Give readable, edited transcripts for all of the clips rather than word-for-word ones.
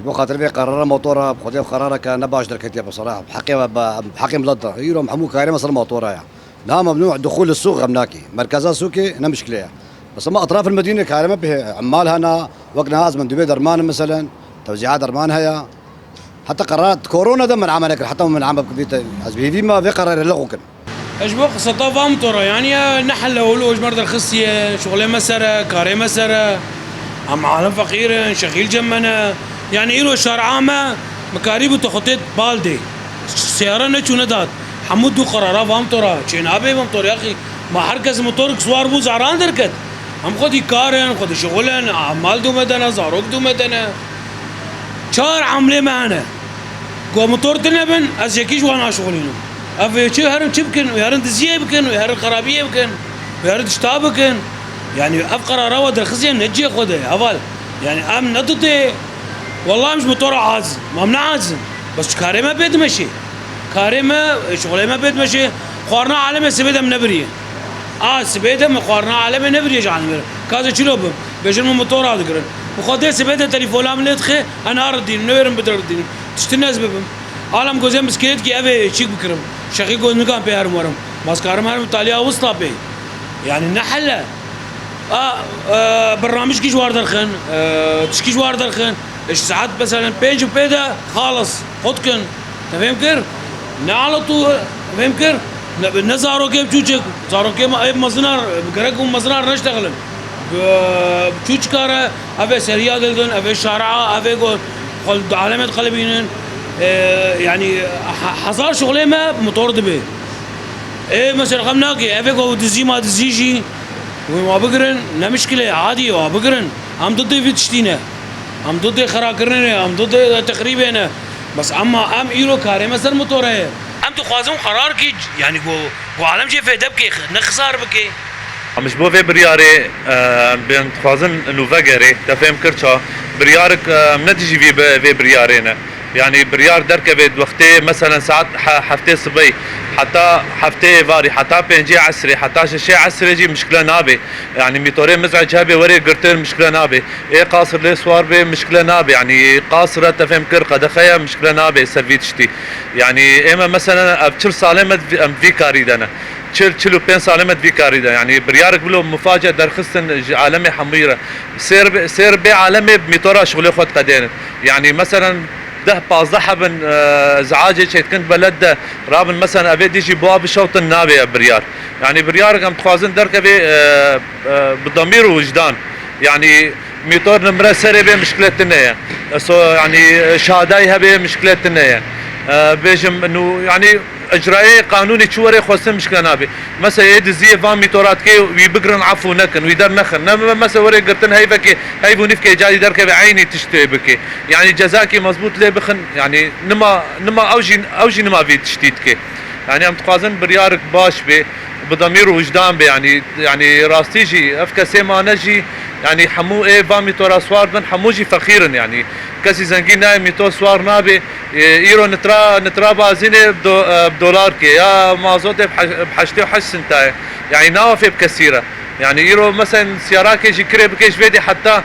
بو خاطر في قرار موتورها بخدي قرارها كان باش دركتي بصراحه بحقي ملضه يروم حمو كاري مصر موتورها يعني لا ممنوع دخول السوق هناكي مركزها سوقي هنا مشكله بس اما اطراف المدينه كاري ما به عمالها هنا وقنا هاز من دبي درمان مثلا توزيعات درمان هيا حتى قرارات كورونا ده من عملك حتى من عمل في ما في قرار لغوكن اجبوق سطافة مطورة يعني نحل ولو اجمرد الخصية شغلة مسرة كاري مسرة عم عالم فقير شغيل جمنا يعني إلو شارعامة مكاريبو تخطيط بالدي سيارة نتشو ندات حمود دو قرارة فامطورة چين آبي فامطورة يا أخي ما حركز موتورك سوار بو زعران دركت هم خودي كارن خودي شغلن عمال دو مدنة زاروك دو مدنة شار عملي معنا قو موتور تنبن از يكيش وانا شغلينو أفي شو هرن شبكن ويهرن دزيه بكن ويهرن خرابيه بكن ويهرن تشتاب بكن يعني أفقر رواد الخزية نجي خده أول يعني أم نضطي والله مش موتور عازم ما من عازم بس كاري ما بيد مشي كاري ما شغله ما بيد مشي خوارنا عالم سبيده من نبريه سبيده ما خوارنا عالم نبريه جعان كذا شنو بيجن موتور هذا قرن وخده سبيده تليفون عم لدخه أنا أردين نويرم بدردين تشتناز ببم عالم جوزين مسكيت كي أبي شيك بكرم شقي جوز نكان بيهرم ورم ماسكارم هرم تاليا وسطا بي يعني نحله برنامج كيش وارد الخن تشكيش وارد الخن ايش ساعات مثلا بينج وبيدا خالص خدكن تفهم كر نعلطو فهم كر نزارو كيف تشوشك زارو كيف اي مزنار بكركم مزنار نشتغل بتشوش كاره افي سريا دلدن افي شارعه افي قول علامات قلبين يعني حصار شغله ما موتور دبي ايه مثلا قمناكي افي قول دزي ما دزيجي وما بقرن لا مشكلة عادي وبقرن هم ضدي في تشتينا هم ضدي خراكرنا هم ضدي تقريبا بس اما ام ايرو كاري مثلا موتور هي ام تخوازم قرار كي يعني جو عالم جي في دبكي نخسار بكي مش بو في برياري بين تخوازن انه فقري تفهم كرشا بريارك منتجي في بريارينا يعني بريار دركبت وقتي مثلا ساعات حفتي صبي حتى حفتي فاري حتى بينجي عسري حتى شيء عسري جي مشكله نابي يعني ميتورين مزعج هبي وري قرتين مشكله نابي ايه قاصر لي سوار بي مشكله نابي يعني قاصره تفهم كرقه دخيا مشكله نابي سرفيتشتي يعني اما مثلا ابشر سالمت في كاريدنا تشلو بين سالمت في كاريدا يعني بريارك بلو مفاجاه درخصن عالمي حميره سير بي عالمي بميتورا شغله خد قدين يعني مثلا ده بازده حبن زعاجة شيء كنت بلد رابن مثلا أبي ديجي بواب شوط النابي بريار يعني بريار قام تخوازن دركبي بضمير ووجدان يعني ميتور نمرة سري بي مشكلة النية يعني شهاداي هبي مشكلة النية بيجم انه يعني اجرائي قانوني شوري خوسن مشكله نابي مثلا يد زي فان ميتورات كي ويبقرن عفو نكن ويدر نخن مثلا وري قرتن هي بكي هي بونيفكي جاي دركه بعيني تشتي بكي يعني جزاكي مزبوط لي بخن يعني نما اوجي نما في تشتيتكي يعني ام تقازن بريارك باش بي بضمير وجدان بي يعني راستيجي افكا سيما نجي يعني حمو ايه فان ميتورا سوار بن حموجي فخيرا يعني كسي زنقين ناي ميتور سوار نابي ايرو نترا بازينه بدولار كي يا مازوت بحشتي وحش سنتاي يعني نوافي بكثيره يعني ايرو مثلا سيارات كيجي كريب كيش فيدي حتى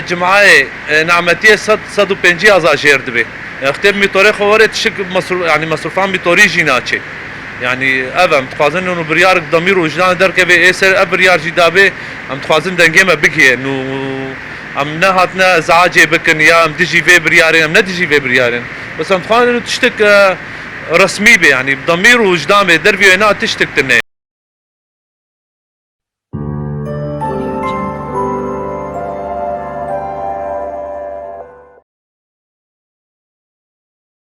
جمعاي نعمتيه صدو بنجي ازاجير دبي اختب ميتوري خورت شك مصروف يعني مصروفان ميتوري جيناتشي يعني افهم تخازن انه بريارك ضمير وجدان دركبي ايسر ابريار جدابي ام تخازن دنجيمه بكي انه ام نهاتنا زعاجي بكن يا ام تجي في بريارين ام ندجي في بريارين بس ام تخازن انه تشتك رسمي بي يعني بضمير وجدان دربي هنا تشتك تنين